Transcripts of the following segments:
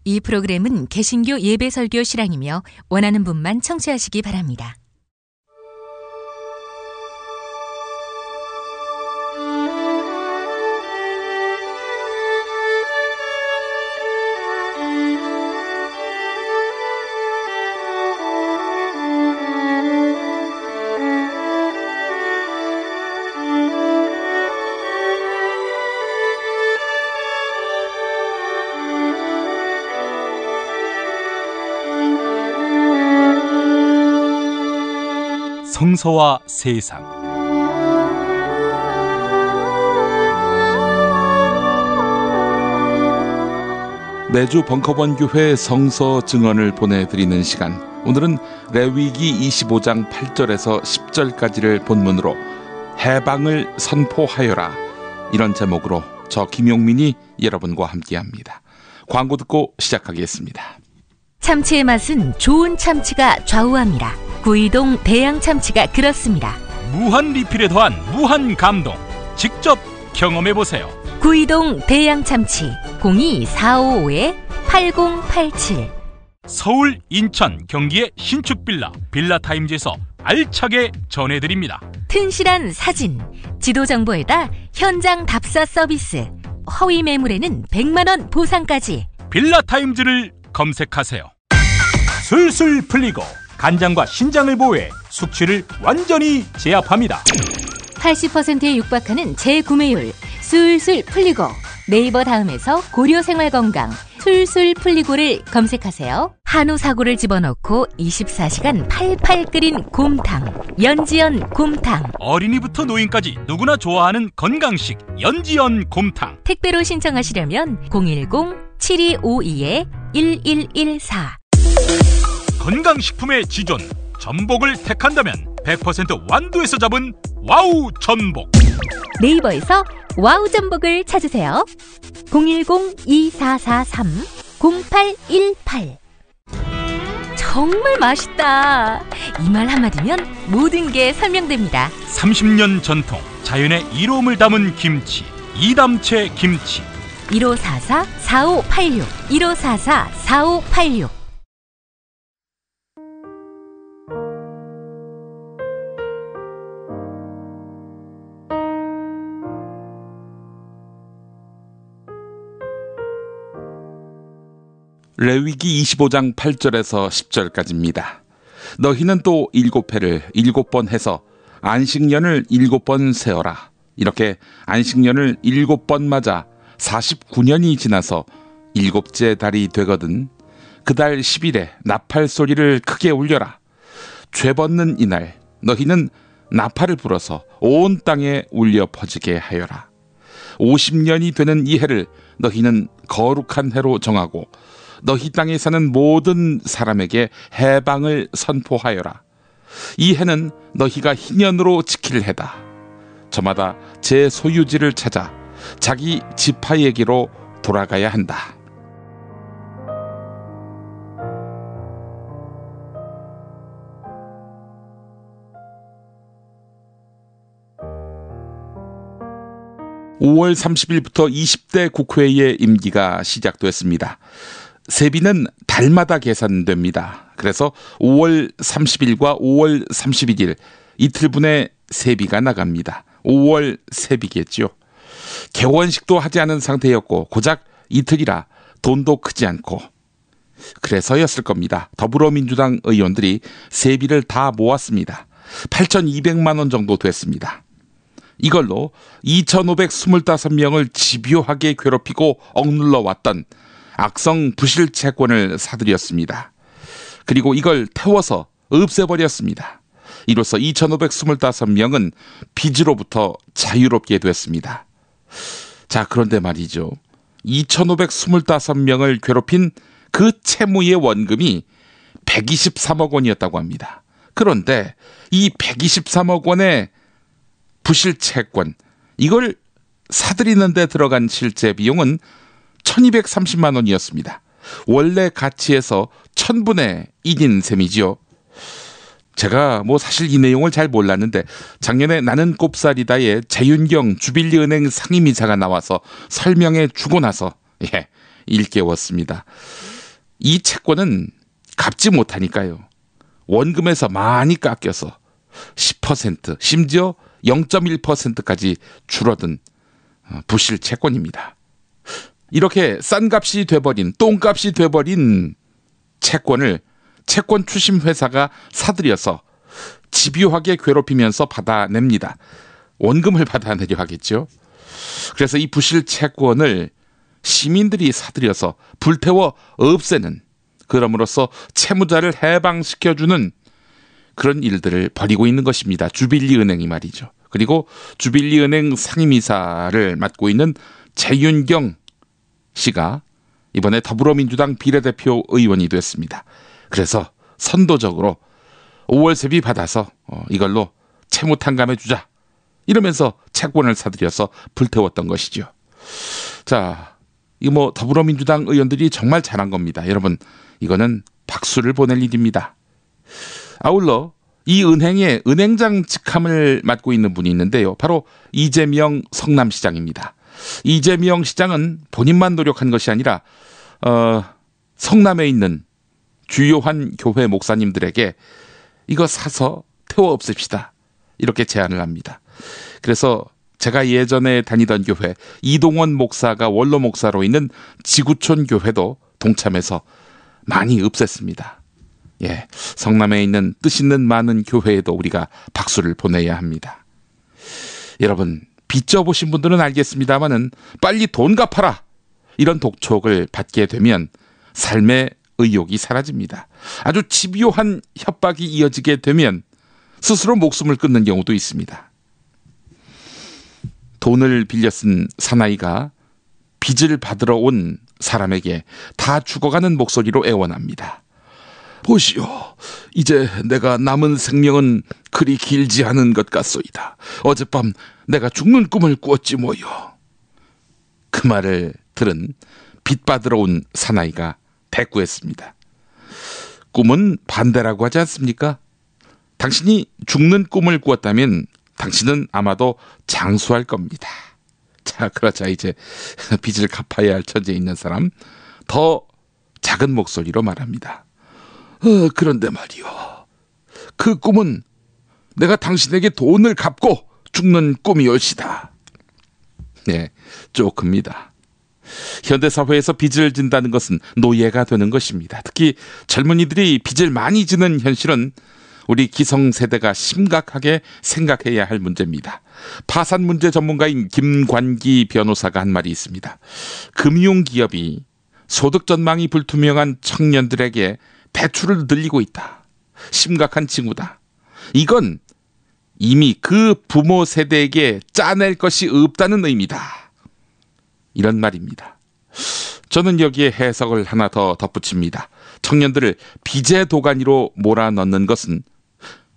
이 프로그램은 개신교 예배설교 실황이며 원하는 분만 청취하시기 바랍니다. 성서와 세상. 매주 벙커원 교회 성서 증언을 보내드리는 시간, 오늘은 레위기 25장 8절에서 10절까지를 본문으로 해방을 선포하여라, 이런 제목으로 저 김용민이 여러분과 함께합니다. 광고 듣고 시작하겠습니다. 참치의 맛은 좋은 참치가 좌우합니다. 구이동 대양 참치가 그렇습니다. 무한 리필에 더한 무한 감동, 직접 경험해보세요. 구이동 대양 참치 02-455-8087. 서울, 인천, 경기의 신축 빌라타임즈에서 알차게 전해드립니다. 튼실한 사진, 지도 정보에다 현장 답사 서비스, 허위 매물에는 100만원 보상까지. 빌라타임즈를 검색하세요. 술술 풀리고 간장과 신장을 보호해 숙취를 완전히 제압합니다. 80%에 육박하는 재구매율, 술술 풀리고. 네이버 다음에서 고려생활건강 술술 풀리고를 검색하세요. 한우 사고를 집어넣고 24시간 팔팔 끓인 곰탕, 연지연 곰탕. 어린이부터 노인까지 누구나 좋아하는 건강식 연지연 곰탕. 택배로 신청하시려면 010-7252-1114. 건강식품의 지존 전복을 택한다면 100% 완도에서 잡은 와우 전복. 네이버에서 와우 전복을 찾으세요. 010-2443-0818. 정말 맛있다. 이 말 한마디면 모든 게 설명됩니다. 30년 전통 자연의 이로움을 담은 김치, 이담채 김치. 1544-4586 1544-4586. 레위기 25장 8절에서 10절까지입니다. 너희는 또 7회를 7번 해서 안식년을 7번 세어라. 이렇게 안식년을 7번 맞아 49년이 지나서 7째 달이 되거든 그 달 10일에 나팔 소리를 크게 울려라. 죄 벗는 이날 너희는 나팔을 불어서 온 땅에 울려 퍼지게 하여라. 50년이 되는 이 해를 너희는 거룩한 해로 정하고 너희 땅에 사는 모든 사람에게 해방을 선포하여라. 이 해는 너희가 희년으로 지킬 해다. 저마다 제 소유지를 찾아 자기 지파에게로 돌아가야 한다. (5월 30일부터) 20대 국회의 임기가 시작됐습니다. 세비는 달마다 계산됩니다. 그래서 5월 30일과 5월 31일 이틀분의 세비가 나갑니다. 5월 세비겠죠. 개원식도 하지 않은 상태였고 고작 이틀이라 돈도 크지 않고, 그래서였을 겁니다. 더불어민주당 의원들이 세비를 다 모았습니다. 8,200만 원 정도 됐습니다. 이걸로 2,525명을 집요하게 괴롭히고 억눌러 왔던 악성 부실 채권을 사들였습니다. 그리고 이걸 태워서 없애버렸습니다. 이로써 2,525명은 빚으로부터 자유롭게 됐습니다. 자, 그런데 말이죠. 2,525명을 괴롭힌 그 채무의 원금이 123억 원이었다고 합니다. 그런데 이 123억 원의 부실 채권, 이걸 사들이는 데 들어간 실제 비용은 1,230만 원이었습니다. 원래 가치에서 1,000분의 1인 셈이지요. 제가 사실 이 내용을 잘 몰랐는데 작년에 나는 꼽살이다에 재윤경 주빌리은행 상임이사가 나와서 설명해 주고 나서 일깨웠습니다. 이 채권은 갚지 못하니까요. 원금에서 많이 깎여서 10%, 심지어 0.1%까지 줄어든 부실 채권입니다. 이렇게 싼 값이 돼버린, 똥값이 돼버린 채권을 채권 추심 회사가 사들여서 집요하게 괴롭히면서 받아냅니다. 원금을 받아내려 하겠죠. 그래서 이 부실 채권을 시민들이 사들여서 불태워 없애는, 그럼으로써 채무자를 해방시켜주는 그런 일들을 벌이고 있는 것입니다. 주빌리 은행이 말이죠. 그리고 주빌리 은행 상임이사를 맡고 있는 최윤경 씨가 이번에 더불어민주당 비례대표 의원이 됐습니다. 그래서 선도적으로 5월 세비 받아서 이걸로 채무 탕감해 주자, 이러면서 채권을 사들여서 불태웠던 것이죠. 자, 이거 더불어민주당 의원들이 정말 잘한 겁니다. 여러분, 이거는 박수를 보낼 일입니다. 아울러 이 은행의 은행장 직함을 맡고 있는 분이 있는데요. 바로 이재명 성남시장입니다. 이재명 시장은 본인만 노력한 것이 아니라 성남에 있는 주요한 교회 목사님들에게 이거 사서 태워 없앱시다, 이렇게 제안을 합니다. 그래서 제가 예전에 다니던 교회 이동원 목사가 원로 목사로 있는 지구촌 교회도 동참해서 많이 없앴습니다. 예, 성남에 있는 뜻 있는 많은 교회에도 우리가 박수를 보내야 합니다. 여러분, 빚져보신 분들은 알겠습니다마는 빨리 돈 갚아라, 이런 독촉을 받게 되면 삶의 의욕이 사라집니다. 아주 집요한 협박이 이어지게 되면 스스로 목숨을 끊는 경우도 있습니다. 돈을 빌려 쓴 사나이가 빚을 받으러 온 사람에게 다 죽어가는 목소리로 애원합니다. 보시오, 이제 내가 남은 생명은 그리 길지 않은 것 같소이다. 어젯밤 내가 죽는 꿈을 꾸었지 뭐요. 그 말을 들은 빚 받으러 온 사나이가 대꾸했습니다. 꿈은 반대라고 하지 않습니까? 당신이 죽는 꿈을 꾸었다면 당신은 아마도 장수할 겁니다. 자, 그러자 이제 빚을 갚아야 할 처지에 있는 사람, 더 작은 목소리로 말합니다. 그런데 말이요, 그 꿈은 내가 당신에게 돈을 갚고 죽는 꿈이올시다. 네, 조금입니다. 현대사회에서 빚을 진다는 것은 노예가 되는 것입니다. 특히 젊은이들이 빚을 많이 지는 현실은 우리 기성세대가 심각하게 생각해야 할 문제입니다. 파산 문제 전문가인 김관기 변호사가 한 말이 있습니다. 금융기업이 소득 전망이 불투명한 청년들에게 대출을 늘리고 있다. 심각한 징후다. 이건 이미 그 부모 세대에게 짜낼 것이 없다는 의미다. 이런 말입니다. 저는 여기에 해석을 하나 더 덧붙입니다. 청년들을 빚의 도가니로 몰아넣는 것은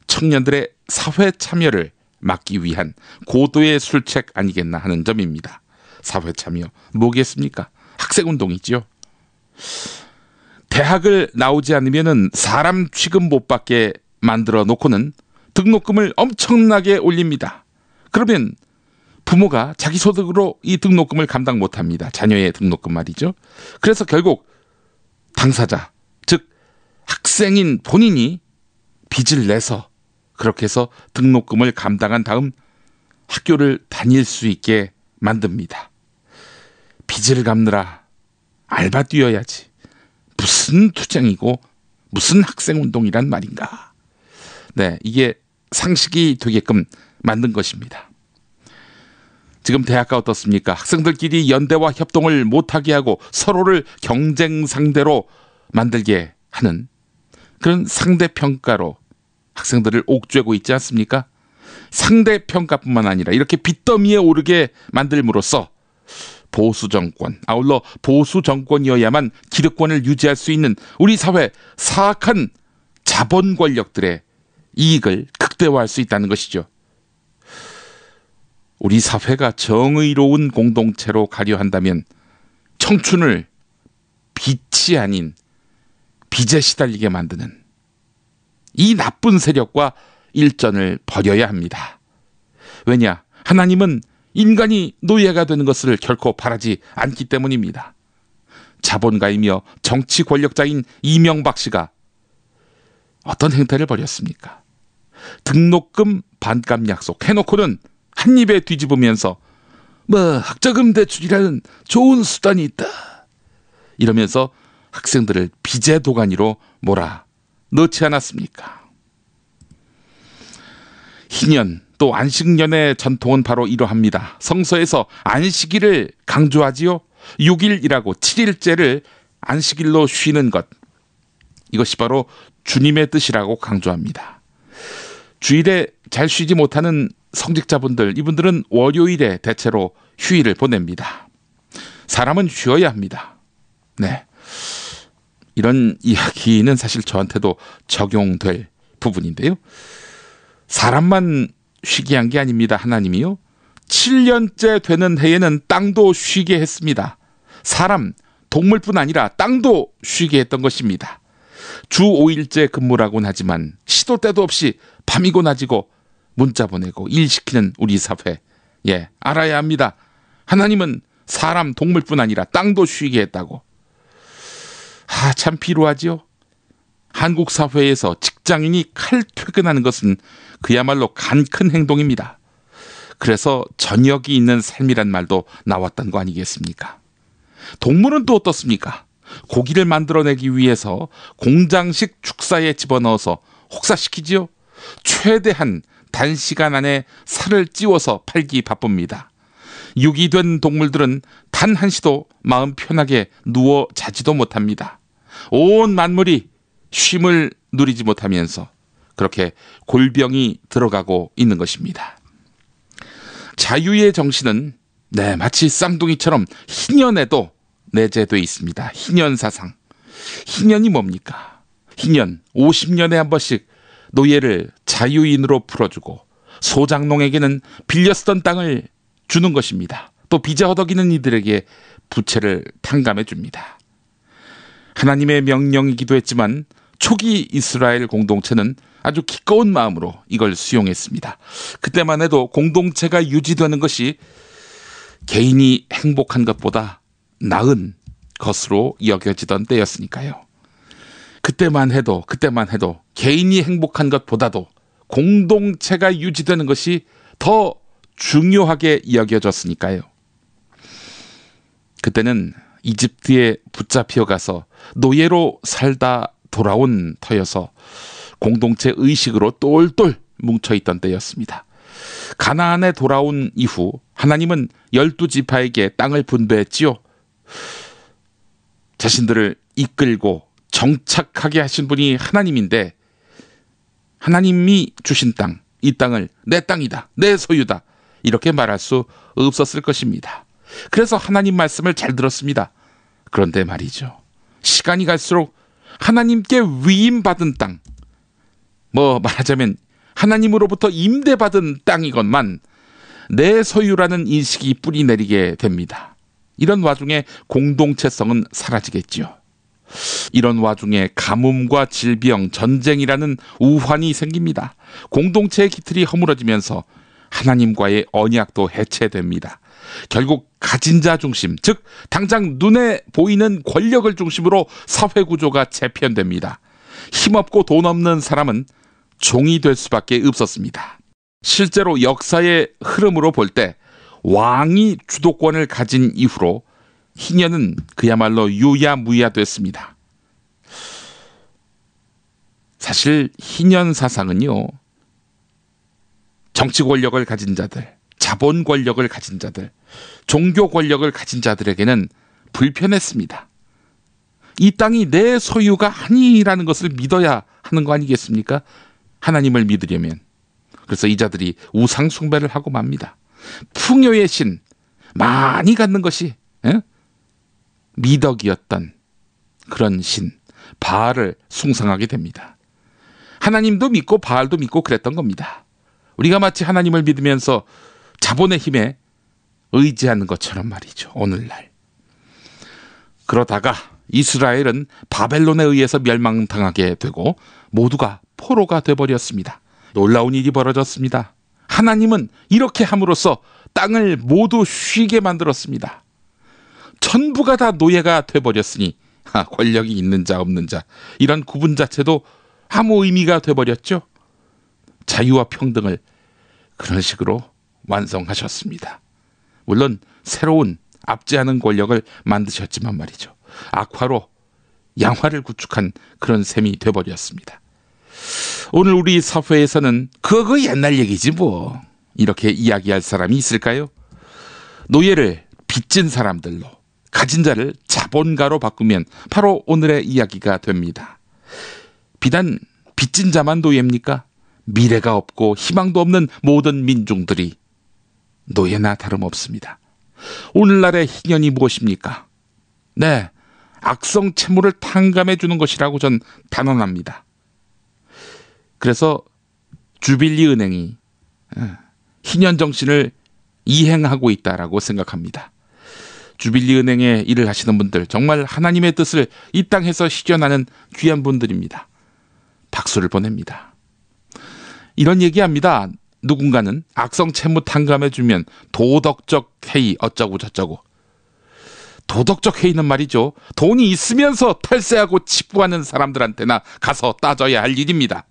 청년들의 사회 참여를 막기 위한 고도의 술책 아니겠나 하는 점입니다. 사회 참여 뭐겠습니까? 학생운동이죠. 대학을 나오지 않으면 사람 취급 못 받게 만들어 놓고는 등록금을 엄청나게 올립니다. 그러면 부모가 자기 소득으로 이 등록금을 감당 못합니다. 자녀의 등록금 말이죠. 그래서 결국 당사자, 즉 학생인 본인이 빚을 내서 그렇게 해서 등록금을 감당한 다음 학교를 다닐 수 있게 만듭니다. 빚을 갚느라 알바 뛰어야지. 무슨 투쟁이고 무슨 학생운동이란 말인가. 네, 이게 상식이 되게끔 만든 것입니다. 지금 대학가 어떻습니까? 학생들끼리 연대와 협동을 못하게 하고 서로를 경쟁 상대로 만들게 하는 그런 상대평가로 학생들을 옥죄고 있지 않습니까? 상대평가뿐만 아니라 이렇게 빚더미에 오르게 만들므로써 보수정권, 아울러 보수정권이어야만 기득권을 유지할 수 있는 우리 사회 사악한 자본 권력들의 이익을 극대화할 수 있다는 것이죠. 우리 사회가 정의로운 공동체로 가려 한다면 청춘을 빛이 아닌 빚에 시달리게 만드는 이 나쁜 세력과 일전을 벌여야 합니다. 왜냐? 하나님은 인간이 노예가 되는 것을 결코 바라지 않기 때문입니다. 자본가이며 정치 권력자인 이명박 씨가 어떤 행태를 벌였습니까? 등록금 반값 약속 해놓고는 한 입에 뒤집으면서 학자금 대출이라는 좋은 수단이 있다 이러면서 학생들을 빚의 도가니로 몰아 넣지 않았습니까? 희년 또 안식년의 전통은 바로 이러합니다. 성서에서 안식일을 강조하지요. 6일이라고 7일째를 안식일로 쉬는 것, 이것이 바로 주님의 뜻이라고 강조합니다. 주일에 잘 쉬지 못하는 성직자분들, 이분들은 월요일에 대체로 휴일을 보냅니다. 사람은 쉬어야 합니다. 네, 이런 이야기는 사실 저한테도 적용될 부분인데요. 사람만 쉬게 한 게 아닙니다. 하나님이요, 7년째 되는 해에는 땅도 쉬게 했습니다. 사람, 동물뿐 아니라 땅도 쉬게 했던 것입니다. 주 5일째 근무라고는 하지만 시도 때도 없이 밤이고 낮이고 문자 보내고 일 시키는 우리 사회, 알아야 합니다. 하나님은 사람, 동물뿐 아니라 땅도 쉬게 했다고. 참 피로하지요. 한국 사회에서 직장인이 칼퇴근하는 것은 그야말로 간 큰 행동입니다. 그래서 저녁이 있는 삶이란 말도 나왔던 거 아니겠습니까? 동물은 또 어떻습니까? 고기를 만들어내기 위해서 공장식 축사에 집어넣어서 혹사시키지요. 최대한 단시간 안에 살을 찌워서 팔기 바쁩니다. 유기된 동물들은 단 한시도 마음 편하게 누워 자지도 못합니다. 온 만물이 쉼을 누리지 못하면서 그렇게 골병이 들어가고 있는 것입니다. 자유의 정신은 마치 쌍둥이처럼 희년에도 내재되어 있습니다. 희년 사상. 희년이 뭡니까? 희년 50년에 한 번씩 노예를 자유인으로 풀어주고 소장농에게는 빌려 쓰던 땅을 주는 것입니다. 또 빚에 허덕이는 이들에게 부채를 탕감해 줍니다. 하나님의 명령이기도 했지만 초기 이스라엘 공동체는 아주 기꺼운 마음으로 이걸 수용했습니다. 그때만 해도 공동체가 유지되는 것이 개인이 행복한 것보다 나은 것으로 여겨지던 때였으니까요. 그때만 해도 개인이 행복한 것보다도 공동체가 유지되는 것이 더 중요하게 여겨졌으니까요. 그때는 이집트에 붙잡혀 가서 노예로 살다 돌아온 터여서 공동체 의식으로 똘똘 뭉쳐있던 때였습니다. 가나안에 돌아온 이후 하나님은 12지파에게 땅을 분배했지요. 자신들을 이끌고 정착하게 하신 분이 하나님인데, 하나님이 주신 땅, 이 땅을 내 땅이다, 내 소유다, 이렇게 말할 수 없었을 것입니다. 그래서 하나님 말씀을 잘 들었습니다. 그런데 말이죠, 시간이 갈수록 하나님께 위임받은 땅, 말하자면 하나님으로부터 임대받은 땅이건만 내 소유라는 인식이 뿌리 내리게 됩니다. 이런 와중에 공동체성은 사라지겠죠. 이런 와중에 가뭄과 질병, 전쟁이라는 우환이 생깁니다. 공동체의 기틀이 허물어지면서 하나님과의 언약도 해체됩니다. 결국 가진 자 중심, 즉 당장 눈에 보이는 권력을 중심으로 사회구조가 재편됩니다. 힘없고 돈 없는 사람은 종이 될 수밖에 없었습니다. 실제로 역사의 흐름으로 볼 때 왕이 주도권을 가진 이후로 희년은 그야말로 유야무야됐습니다. 사실 희년 사상은요, 정치 권력을 가진 자들, 자본 권력을 가진 자들, 종교 권력을 가진 자들에게는 불편했습니다. 이 땅이 내 소유가 아니라는 것을 믿어야 하는 거 아니겠습니까? 하나님을 믿으려면. 그래서 이 자들이 우상 숭배를 하고 맙니다. 풍요의 신, 많이 갖는 것이 미덕이었던 그런 신 바알을 숭상하게 됩니다. 하나님도 믿고 바알도 믿고 그랬던 겁니다. 우리가 마치 하나님을 믿으면서 자본의 힘에 의지하는 것처럼 말이죠, 오늘날. 그러다가 이스라엘은 바벨론에 의해서 멸망당하게 되고 모두가 포로가 돼버렸습니다. 놀라운 일이 벌어졌습니다. 하나님은 이렇게 함으로써 땅을 모두 쉬게 만들었습니다. 전부가 다 노예가 돼버렸으니 권력이 있는 자 없는 자 이런 구분 자체도 아무 의미가 돼버렸죠. 자유와 평등을 그런 식으로 완성하셨습니다. 물론 새로운 압제하는 권력을 만드셨지만 말이죠. 악화로 양화를 구축한 그런 셈이 돼버렸습니다. 오늘 우리 사회에서는 그거 옛날 얘기지 뭐 이렇게 이야기할 사람이 있을까요? 노예를 빚진 사람들로 가진 자를 자본가로 바꾸면 바로 오늘의 이야기가 됩니다. 비단 빚진 자만 노예입니까? 미래가 없고 희망도 없는 모든 민중들이 노예나 다름없습니다. 오늘날의 희년이 무엇입니까? 네, 악성 채무를 탕감해 주는 것이라고 전 단언합니다. 그래서 주빌리 은행이 희년 정신을 이행하고 있다라고 생각합니다. 주빌리 은행에 일을 하시는 분들 정말 하나님의 뜻을 이 땅에서 실현하는 귀한 분들입니다. 박수를 보냅니다. 이런 얘기합니다. 누군가는 악성 채무 탕감해 주면 도덕적 해이 어쩌고 저쩌고. 도덕적 해이는 말이죠. 돈이 있으면서 탈세하고 직구하는 사람들한테나 가서 따져야 할 일입니다.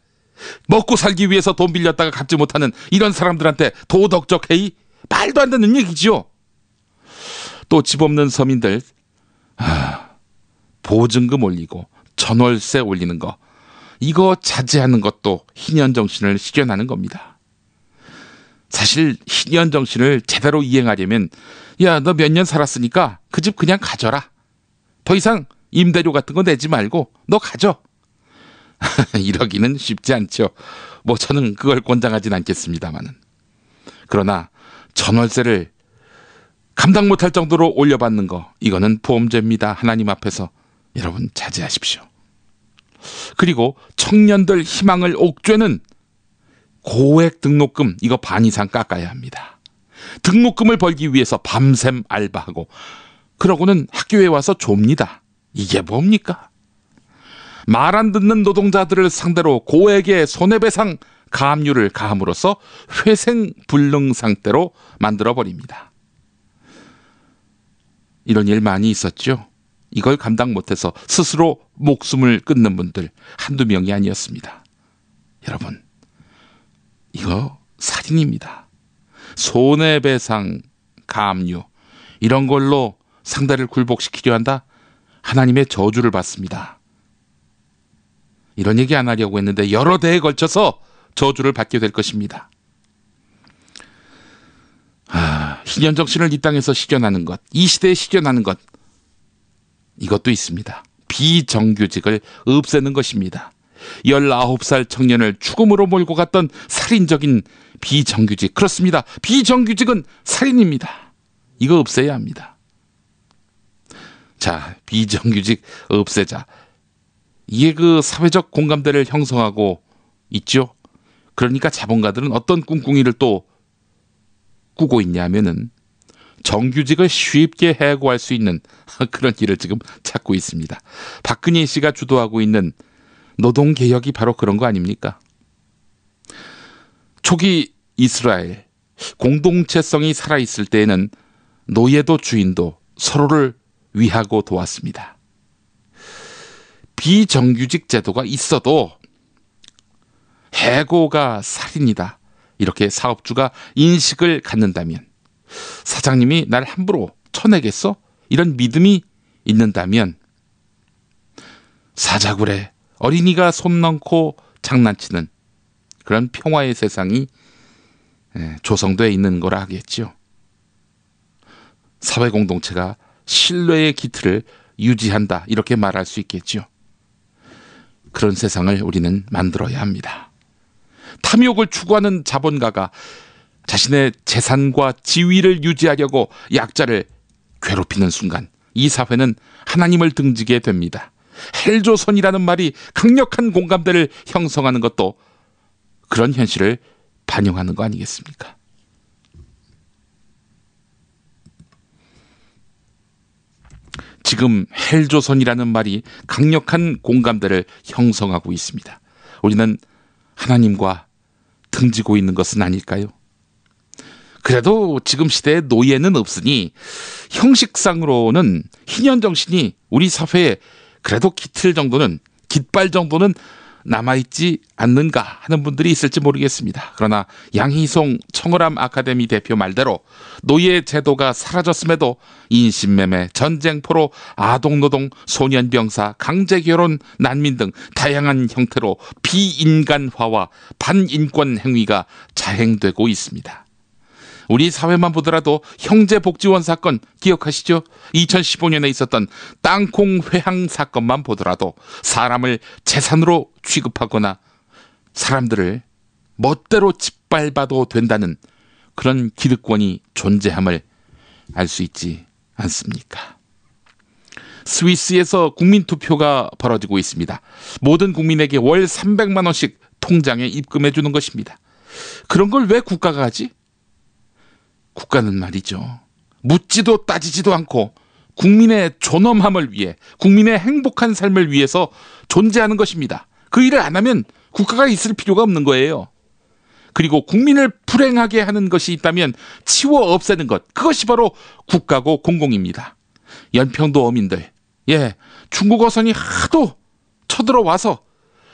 먹고 살기 위해서 돈 빌렸다가 갚지 못하는 이런 사람들한테 도덕적 해이? 말도 안 되는 얘기죠. 또 집 없는 서민들 보증금 올리고 전월세 올리는 거 이거 자제하는 것도 희년 정신을 실현하는 겁니다. 사실 희년 정신을 제대로 이행하려면 야, 너 몇 년 살았으니까 그 집 그냥 가져라. 더 이상 임대료 같은 거 내지 말고 너 가져. 이러기는 쉽지 않죠. 뭐 저는 그걸 권장하진 않겠습니다만은. 그러나 전월세를 감당 못할 정도로 올려받는 거 이거는 보험죄입니다. 하나님 앞에서 여러분 자제하십시오. 그리고 청년들 희망을 옥죄는 고액 등록금 이거 반 이상 깎아야 합니다. 등록금을 벌기 위해서 밤샘 알바하고 그러고는 학교에 와서 좁니다. 이게 뭡니까? 말 안 듣는 노동자들을 상대로 고액의 손해배상 가압류를 가함으로써 회생불능 상태로 만들어버립니다. 이런 일 많이 있었죠. 이걸 감당 못해서 스스로 목숨을 끊는 분들 한두 명이 아니었습니다. 여러분, 이거 살인입니다. 손해배상, 가압류 이런 걸로 상대를 굴복시키려 한다? 하나님의 저주를 받습니다. 이런 얘기 안 하려고 했는데 여러 대에 걸쳐서 저주를 받게 될 것입니다. 희년 정신을 이 땅에서 실현하는 것, 이 시대에 실현하는 것 이것도 있습니다. 비정규직을 없애는 것입니다. 19살 청년을 죽음으로 몰고 갔던 살인적인 비정규직. 그렇습니다. 비정규직은 살인입니다. 이거 없애야 합니다. 자, 비정규직 없애자. 이게 그 사회적 공감대를 형성하고 있죠. 그러니까 자본가들은 어떤 꿍꿍이를 또 꾸고 있냐면은 정규직을 쉽게 해고할 수 있는 그런 일을 지금 찾고 있습니다. 박근혜 씨가 주도하고 있는 노동개혁이 바로 그런 거 아닙니까? 초기 이스라엘 공동체성이 살아있을 때에는 노예도 주인도 서로를 위하고 도왔습니다. 비정규직 제도가 있어도 해고가 살인이다. 이렇게 사업주가 인식을 갖는다면 사장님이 날 함부로 쳐내겠어? 이런 믿음이 있는다면 사자굴에 어린이가 손 넣고 장난치는 그런 평화의 세상이 조성되어 있는 거라 하겠죠. 사회 공동체가 신뢰의 기틀을 유지한다 이렇게 말할 수 있겠죠. 그런 세상을 우리는 만들어야 합니다. 탐욕을 추구하는 자본가가 자신의 재산과 지위를 유지하려고 약자를 괴롭히는 순간 이 사회는 하나님을 등지게 됩니다. 헬조선이라는 말이 강력한 공감대를 형성하는 것도 그런 현실을 반영하는 거 아니겠습니까? 지금 헬조선이라는 말이 강력한 공감대를 형성하고 있습니다. 우리는 하나님과 등지고 있는 것은 아닐까요? 그래도 지금 시대에 노예는 없으니 형식상으로는 희년 정신이 우리 사회에 그래도 깃발 정도는 남아있지 않는가 하는 분들이 있을지 모르겠습니다. 그러나 양희송 청어람 아카데미 대표 말대로 노예 제도가 사라졌음에도 인신매매, 전쟁포로, 아동노동, 소년병사, 강제결혼, 난민 등 다양한 형태로 비인간화와 반인권 행위가 자행되고 있습니다. 우리 사회만 보더라도 형제복지원 사건 기억하시죠? 2015년에 있었던 땅콩 회항 사건만 보더라도 사람을 재산으로 취급하거나 사람들을 멋대로 짓밟아도 된다는 그런 기득권이 존재함을 알 수 있지 않습니까? 스위스에서 국민투표가 벌어지고 있습니다. 모든 국민에게 월 300만 원씩 통장에 입금해 주는 것입니다. 그런 걸 왜 국가가 하지? 국가는 말이죠. 묻지도 따지지도 않고 국민의 존엄함을 위해, 국민의 행복한 삶을 위해서 존재하는 것입니다. 그 일을 안 하면 국가가 있을 필요가 없는 거예요. 그리고 국민을 불행하게 하는 것이 있다면 치워 없애는 것, 그것이 바로 국가고 공공입니다. 연평도 어민들, 중국 어선이 하도 쳐들어와서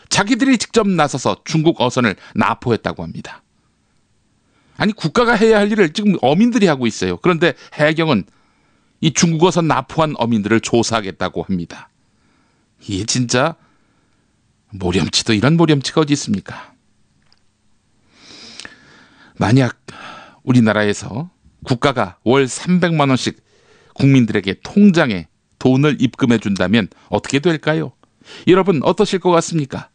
자기들이 직접 나서서 중국 어선을 납포했다고 합니다. 아니, 국가가 해야 할 일을 지금 어민들이 하고 있어요. 그런데 해경은 이 중국어선 납포한 어민들을 조사하겠다고 합니다. 이게 진짜 모렴치도 이런 모렴치가 어디 있습니까? 만약 우리나라에서 국가가 월 300만 원씩 국민들에게 통장에 돈을 입금해 준다면 어떻게 될까요? 여러분 어떠실 것 같습니까?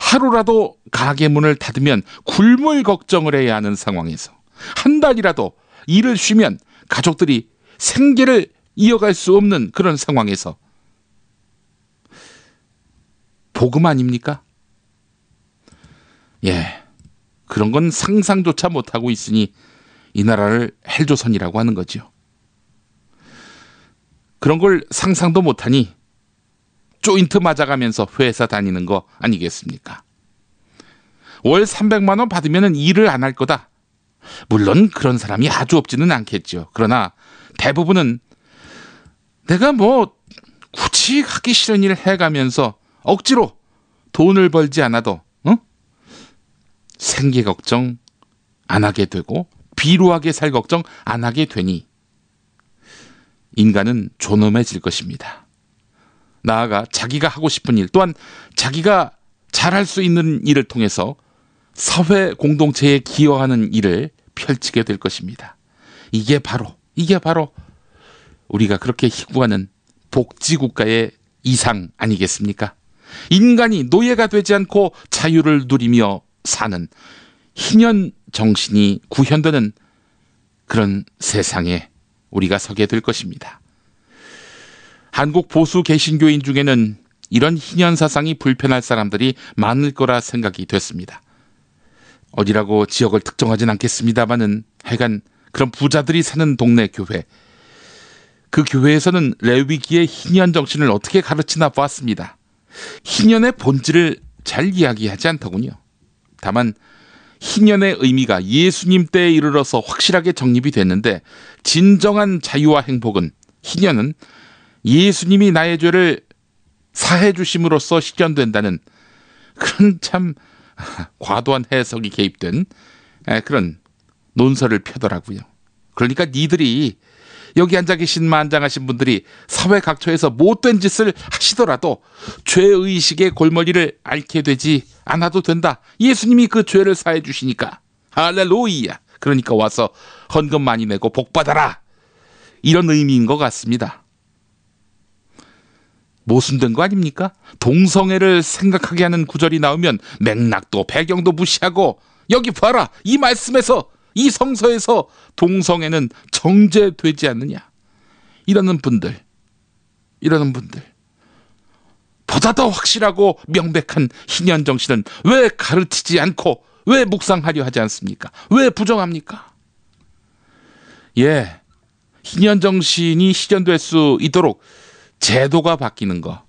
하루라도 가게 문을 닫으면 굶을 걱정을 해야 하는 상황에서 한 달이라도 일을 쉬면 가족들이 생계를 이어갈 수 없는 그런 상황에서 복음 아닙니까? 그런 건 상상조차 못하고 있으니 이 나라를 헬조선이라고 하는 거죠. 그런 걸 상상도 못하니 조인트 맞아가면서 회사 다니는 거 아니겠습니까? 월 300만 원 받으면 일을 안 할 거다. 물론 그런 사람이 아주 없지는 않겠죠. 그러나 대부분은 내가 굳이 하기 싫은 일을 해가면서 억지로 돈을 벌지 않아도 생계 걱정 안 하게 되고 비루하게 살 걱정 안 하게 되니 인간은 존엄해질 것입니다. 나아가 자기가 하고 싶은 일 또한 자기가 잘할 수 있는 일을 통해서 사회 공동체에 기여하는 일을 펼치게 될 것입니다. 이게 바로 우리가 그렇게 희구하는 복지국가의 이상 아니겠습니까? 인간이 노예가 되지 않고 자유를 누리며 사는 희년 정신이 구현되는 그런 세상에 우리가 서게 될 것입니다. 한국 보수 개신교인 중에는 이런 희년 사상이 불편할 사람들이 많을 거라 생각이 됐습니다. 어디라고 지역을 특정하진 않겠습니다만은 하여간 그런 부자들이 사는 동네 교회, 그 교회에서는 레위기의 희년 정신을 어떻게 가르치나 보았습니다. 희년의 본질을 잘 이야기하지 않더군요. 다만 희년의 의미가 예수님 때에 이르러서 확실하게 정립이 됐는데 진정한 자유와 행복은 희년은 예수님이 나의 죄를 사해 주심으로써 실현된다는 그런 참 과도한 해석이 개입된 그런 논설을 펴더라고요. 그러니까 니들이 여기 앉아 계신 만장하신 분들이 사회 각처에서 못된 짓을 하시더라도 죄의식의 골머리를 앓게 되지 않아도 된다. 예수님이 그 죄를 사해 주시니까. 할렐루야. 그러니까 와서 헌금 많이 내고 복 받아라. 이런 의미인 것 같습니다. 모순된 거 아닙니까? 동성애를 생각하게 하는 구절이 나오면 맥락도 배경도 무시하고 여기 봐라. 이 말씀에서 이 성서에서 동성애는 정죄되지 않느냐. 이러는 분들 보다 더 확실하고 명백한 희년 정신은 왜 가르치지 않고 왜 묵상하려 하지 않습니까? 왜 부정합니까? 희년 정신이 실현될 수 있도록 제도가 바뀌는 거.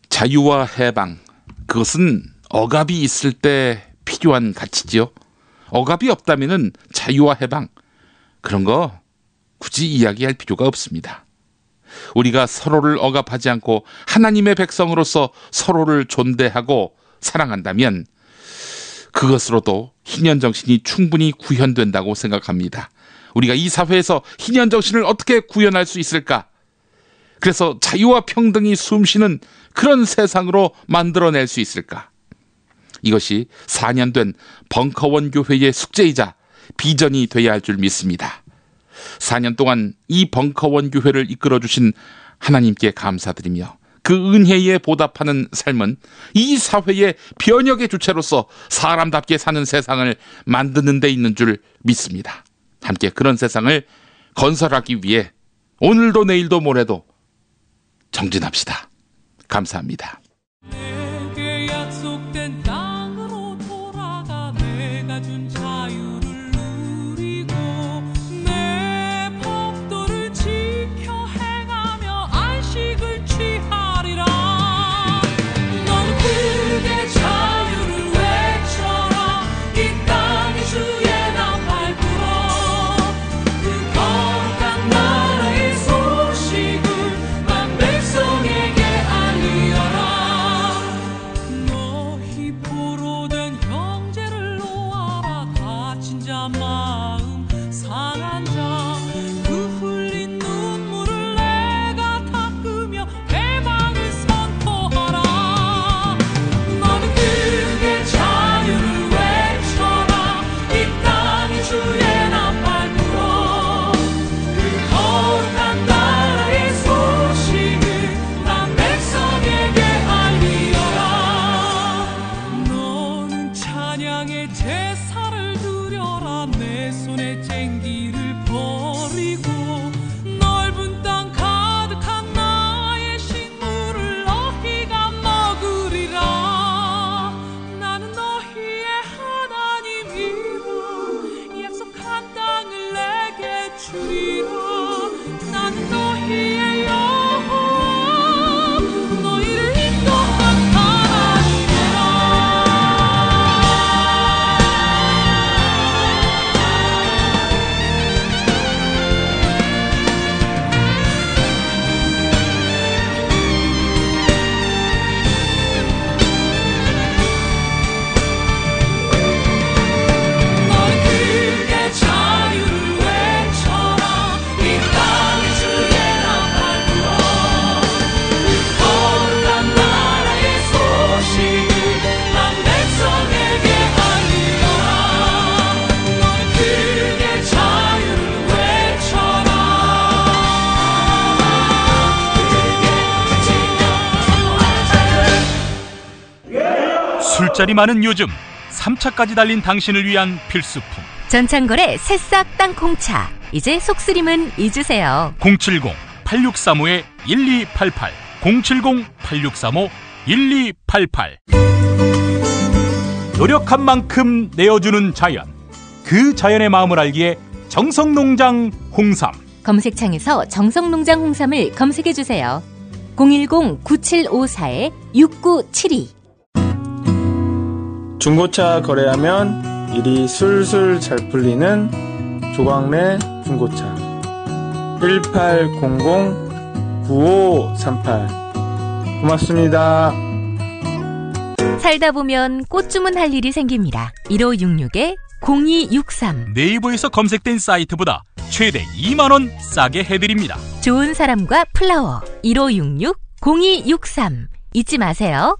자유와 해방, 그것은 억압이 있을 때 필요한 가치지요. 억압이 없다면은 자유와 해방, 그런 거 굳이 이야기할 필요가 없습니다. 우리가 서로를 억압하지 않고 하나님의 백성으로서 서로를 존대하고 사랑한다면 그것으로도 희년정신이 충분히 구현된다고 생각합니다. 우리가 이 사회에서 희년정신을 어떻게 구현할 수 있을까? 그래서 자유와 평등이 숨쉬는 그런 세상으로 만들어낼 수 있을까? 이것이 4년 된 벙커원 교회의 숙제이자 비전이 되어야 할 줄 믿습니다. 4년 동안 이 벙커원 교회를 이끌어주신 하나님께 감사드리며 그 은혜에 보답하는 삶은 이 사회의 변혁의 주체로서 사람답게 사는 세상을 만드는 데 있는 줄 믿습니다. 함께 그런 세상을 건설하기 위해 오늘도 내일도 모레도 정진합시다. 감사합니다. 내게 약속된 땅으로 돌아가 내가 준 자유를 누리고 내 법도를 지켜 행하며 안식을 취하리라. 너는 크게 자유를 외쳐라. 이 땅이 주의 나팔 불어 그 거룩한 나라의 소식을 만 백성에게 알리어라. 너희 포로된 형제를 놓아라. 다친 자 마음 상한 자 그 흘린 눈물을 내가 닦으며 해방을 선포하라. 너는 크게 자유를 외쳐라. 이 땅이 주의 나팔 불어 그 거룩한 나라의 소식을 난 백성에게 알리어라. 너는 찬양의 제사를 드려라. 내 손에 쟁기를 버리고 넓은 땅 가득한 나의 식물을 너희가 먹으리라. 나는 너희의 하나님이라. 약속한 땅을 내게 주리라. 나는 너희의 여호와 너희를 인도한 하나님이라. 너는 크게 자유를 외쳐라. 이 땅이 주의 나팔 불어 그 거룩한 나라의 소식을 난 백성에게 알리어라. 너는 크게 자유를 외쳐라. 크게 외치며 술자리 많은 요즘 3차까지 달린 당신을 위한 필수품 전창걸의 새싹 땅콩차. 이제 속쓰림은 잊으세요. 070-8635-1288 070-8635-1288 노력한 만큼 내어주는 자연, 그 자연의 마음을 알기에 정성농장 홍삼. 검색창에서 정성농장 홍삼을 검색해주세요. 010-9754-6972. 중고차 거래하면 일이 술술 잘 풀리는 조광래 중고차 1800-9538 고맙습니다. 살다 보면 꽃 주문할 일이 생깁니다. 1566-0263. 네이버에서 검색된 사이트보다 최대 2만원 싸게 해드립니다. 좋은 사람과 플라워. 1566-0263. 잊지 마세요.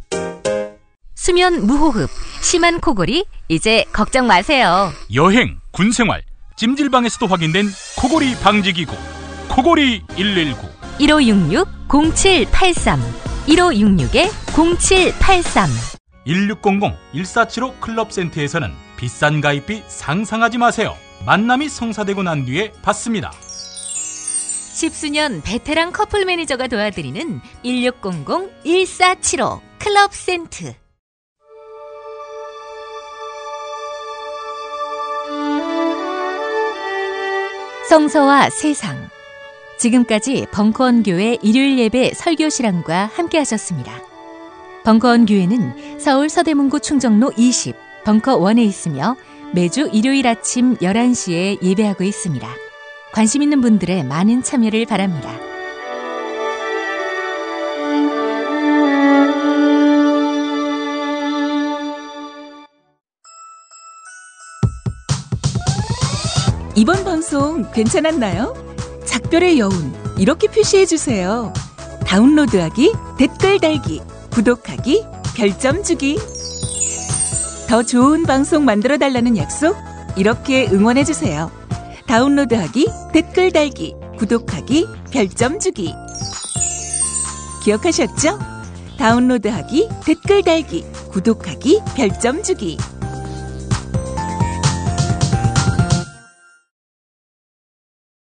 수면 무호흡, 심한 코골이 이제 걱정 마세요. 여행, 군생활, 찜질방에서도 확인된 코골이 방지기구 코골이 119 1566-0783 1566-0783. 1600-1475 클럽센터에서는 비싼 가입비 상상하지 마세요. 만남이 성사되고 난 뒤에 받습니다. 10수년 베테랑 커플 매니저가 도와드리는 1600-1475 클럽센트. 성서와 세상. 지금까지 벙커원 교회 일요일 예배 설교 실황과 함께 하셨습니다. 벙커원 교회는 서울 서대문구 충정로 20, 벙커 원에 있으며 매주 일요일 아침 11시에 예배하고 있습니다. 관심 있는 분들의 많은 참여를 바랍니다. 이번 방송 괜찮았나요? 작별의 여운 이렇게 표시해주세요. 다운로드하기, 댓글 달기, 구독하기, 별점 주기. 더 좋은 방송 만들어달라는 약속 이렇게 응원해주세요. 다운로드하기, 댓글 달기, 구독하기, 별점 주기. 기억하셨죠? 다운로드하기, 댓글 달기, 구독하기, 별점 주기.